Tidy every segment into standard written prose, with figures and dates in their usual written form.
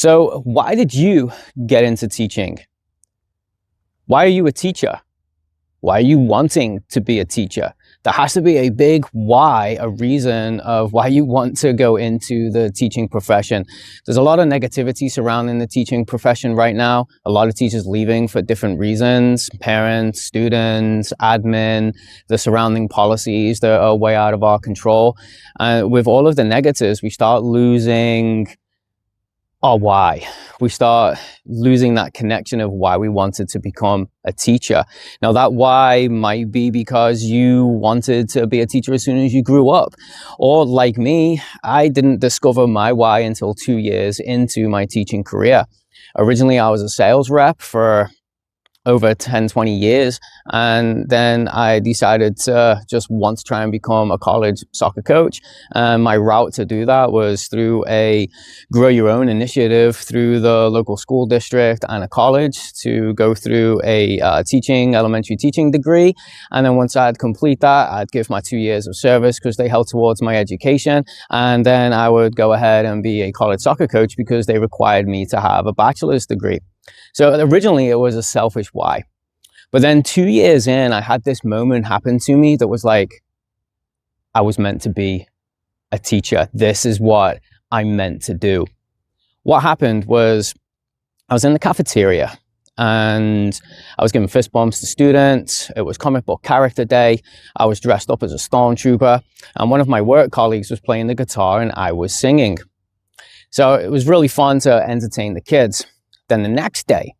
So why did you get into teaching? Why are you a teacher? Why are you wanting to be a teacher? There has to be a big why, a reason of why you want to go into the teaching profession. There's a lot of negativity surrounding the teaching profession right now. A lot of teachers leaving for different reasons, parents, students, admin, the surrounding policies that are way out of our control. With all of the negatives, we start losing our why. We start losing that connection of why we wanted to become a teacher. Now that why might be because you wanted to be a teacher as soon as you grew up. Or like me, I didn't discover my why until 2 years into my teaching career. Originally, I was a sales rep for over 10-20 years, and then I decided to just want to try and become a college soccer coach. And my route to do that was through a grow your own initiative through the local school district and a college to go through a elementary teaching degree. And then once I'd complete that, I'd give my 2 years of service because they helped towards my education, and then I would go ahead and be a college soccer coach because they required me to have a bachelor's degree. So originally it was a selfish why. But then 2 years in, I had this moment happen to me that was like, I was meant to be a teacher. This is what I'm meant to do. What happened was I was in the cafeteria and I was giving fist bumps to students. It was comic book character day. I was dressed up as a stormtrooper, and one of my work colleagues was playing the guitar and I was singing. So it was really fun to entertain the kids. Then the next day,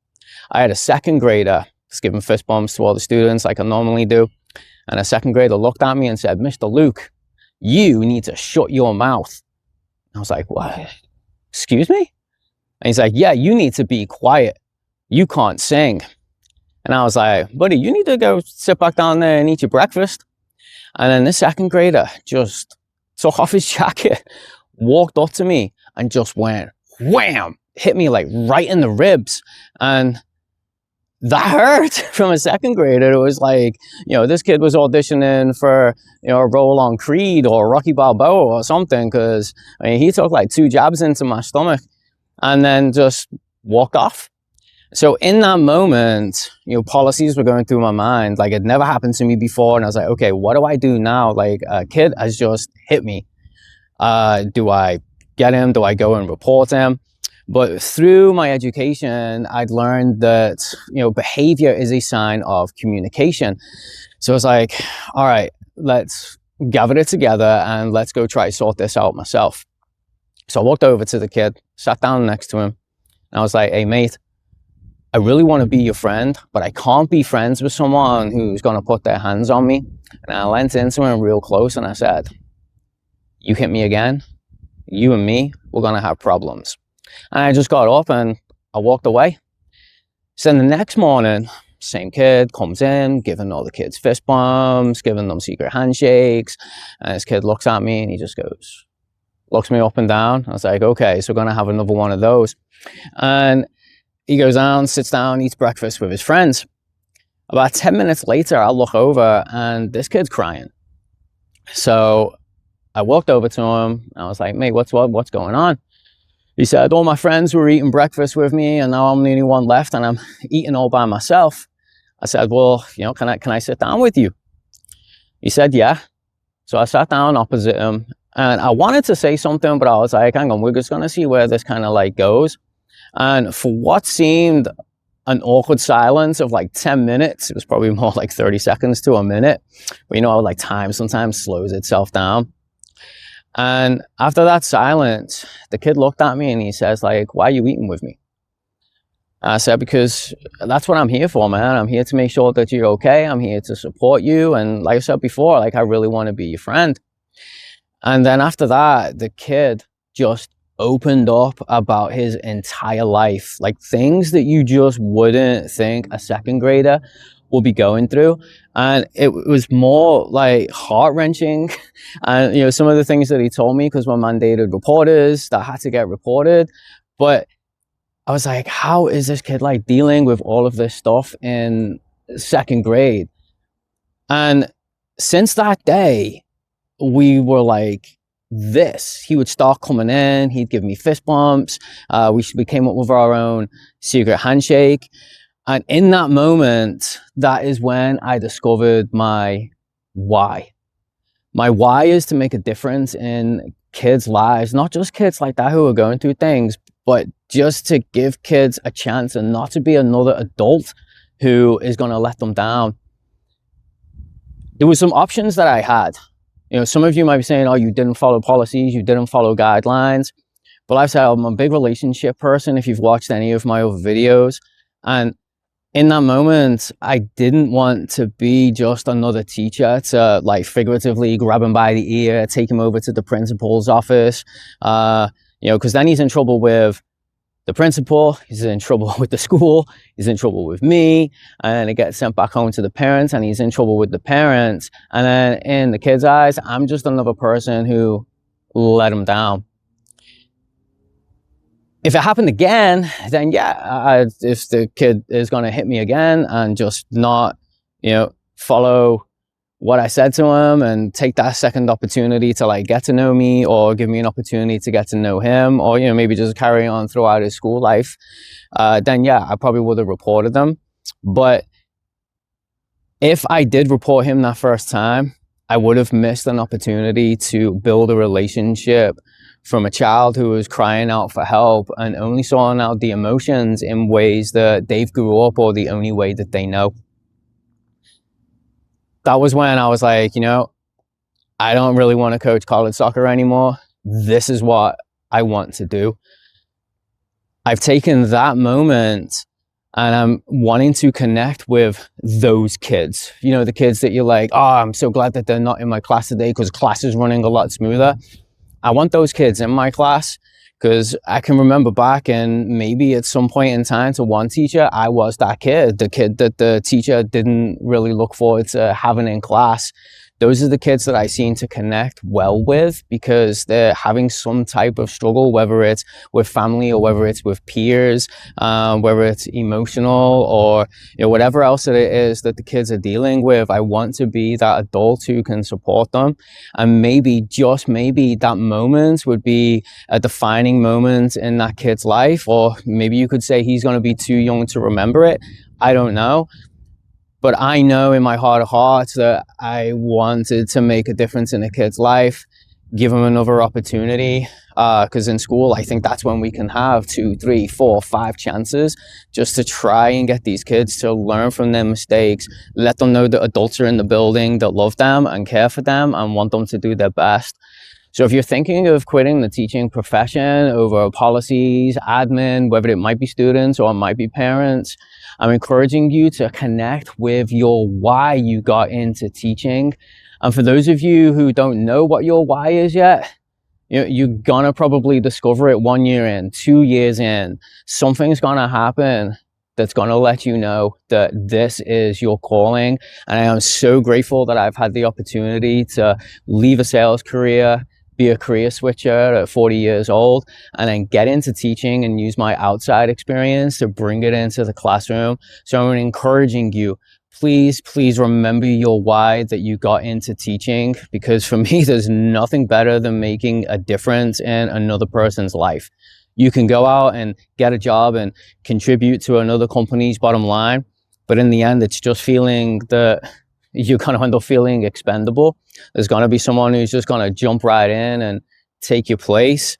I had a second grader just giving fist bumps to all the students like I normally do. And a second grader looked at me and said, "Mr. Luke, you need to shut your mouth." I was like, "What? Excuse me?" And he's like, "Yeah, you need to be quiet. You can't sing." And I was like, "Buddy, you need to go sit back down there and eat your breakfast." And then the second grader just took off his jacket, walked up to me and just went wham, hit me like right in the ribs. And that hurt from a second grader. It was like, this kid was auditioning for, a role on Creed or Rocky Balboa or something, because he took like 2 jabs into my stomach and then just walked off. So in that moment, policies were going through my mind. Like, it never happened to me before. And I was like, okay, what do I do now? Like, a kid has just hit me. Do I get him? Do I go and report him? But through my education, I'd learned that, behavior is a sign of communication. So it's like, all right, let's gather it together and let's go try to sort this out myself. So I walked over to the kid, sat down next to him, and I was like, "Hey, mate, I really want to be your friend, but I can't be friends with someone who's going to put their hands on me." And I leant into him real close and I said, "You hit me again, you and me, we're going to have problems." And I just got up and I walked away. So then the next morning, same kid comes in, giving all the kids fist bumps, giving them secret handshakes. And this kid looks at me and he just goes, looks me up and down. I was like, okay, so we're going to have another one of those. And he goes down, sits down, eats breakfast with his friends. About 10 minutes later, I look over and this kid's crying. So I walked over to him. I was like, "Mate, what's going on?" He said, "All my friends were eating breakfast with me and now I'm the only one left and I'm eating all by myself." I said, "Well, can I sit down with you?" He said, "Yeah." So I sat down opposite him and I wanted to say something, but I was like, hang on, we're just going to see where this kind of like goes. And for what seemed an awkward silence of like 10 minutes, it was probably more like 30 seconds to a minute. But like time sometimes slows itself down. And after that silence, the kid looked at me and he says, like, "Why are you eating with me?" I said, "Because that's what I'm here for, man. I'm here to make sure that you're okay. I'm here to support you. And like I said before, like, I really want to be your friend." And then after that, the kid just opened up about his entire life, like things that you just wouldn't think a second grader will be going through. And it was more like heart-wrenching. And some of the things that he told me, because we're mandated reporters that had to get reported, but I was like, how is this kid like dealing with all of this stuff in second grade? And since that day, we were like this. He would start coming in, he'd give me fist bumps. We came up with our own secret handshake. And in that moment, that is when I discovered my why. My why is to make a difference in kids' lives, not just kids like that who are going through things, but just to give kids a chance and not to be another adult who is going to let them down. There were some options that I had. You know, some of you might be saying, oh, you didn't follow policies, you didn't follow guidelines. But I've said I'm a big relationship person if you've watched any of my other videos. And in that moment, I didn't want to be just another teacher to like figuratively grab him by the ear, take him over to the principal's office, you know, because then he's in trouble with the principal, he's in trouble with the school, he's in trouble with me, and then it gets sent back home to the parents, and he's in trouble with the parents. And then in the kids' eyes, I'm just another person who let him down. If it happened again, then yeah, if the kid is going to hit me again and just not, you know, follow what I said to him and take that second opportunity to like get to know me or give me an opportunity to get to know him, or, you know, maybe just carry on throughout his school life, then yeah, I probably would have reported them. But if I did report him that first time, I would have missed an opportunity to build a relationship from a child who was crying out for help and only sorting out the emotions in ways that they've grew up or the only way that they know. That was when I was like, you know, I don't really want to coach college soccer anymore. This is what I want to do. I've taken that moment and I'm wanting to connect with those kids. You know, the kids that you're like, oh, I'm so glad that they're not in my class today because class is running a lot smoother. I want those kids in my class because I can remember back, and maybe at some point in time to one teacher, I was that kid, the kid that the teacher didn't really look forward to having in class. Those are the kids that I seem to connect well with because they're having some type of struggle, whether it's with family or whether it's with peers, whether it's emotional or, you know, whatever else it is that the kids are dealing with. I want to be that adult who can support them. And maybe, just maybe, that moment would be a defining moment in that kid's life. Or maybe you could say he's going to be too young to remember it. I don't know. But I know in my heart of hearts that I wanted to make a difference in a kid's life, give them another opportunity. Because in school, I think that's when we can have 2, 3, 4, 5 chances just to try and get these kids to learn from their mistakes, let them know that adults are in the building that love them and care for them and want them to do their best. So if you're thinking of quitting the teaching profession over policies, admin, whether it might be students or it might be parents, I'm encouraging you to connect with your why you got into teaching. And for those of you who don't know what your why is yet, you're gonna probably discover it 1 year in, 2 years in. Something's gonna happen that's gonna let you know that this is your calling. And I am so grateful that I've had the opportunity to leave a sales career, be a career switcher at 40 years old, and then get into teaching and use my outside experience to bring it into the classroom. So I'm encouraging you, please remember your why that you got into teaching, because for me, there's nothing better than making a difference in another person's life. You can go out and get a job and contribute to another company's bottom line, but in the end, it's just feeling that you're going to end up feeling expendable. There's going to be someone who's just going to jump right in and take your place.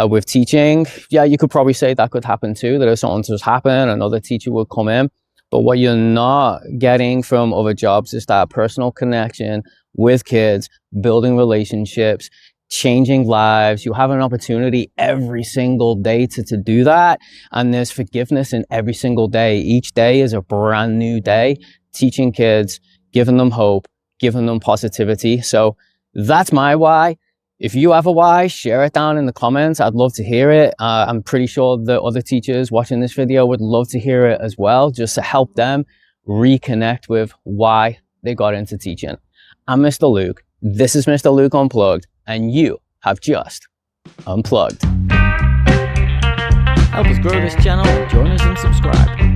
With teaching, yeah, you could probably say that could happen too, that if something just happened, another teacher would come in. But what you're not getting from other jobs is that personal connection with kids, building relationships, changing lives. You have an opportunity every single day to do that. And there's forgiveness in every single day. Each day is a brand new day. Teaching kids, giving them hope, giving them positivity. So that's my why. If you have a why, share it down in the comments. I'd love to hear it. I'm pretty sure the other teachers watching this video would love to hear it as well, just to help them reconnect with why they got into teaching. I'm Mr. Luke. This is Mr. Luke Unplugged, and you have just unplugged. Help us grow this channel, join us and subscribe.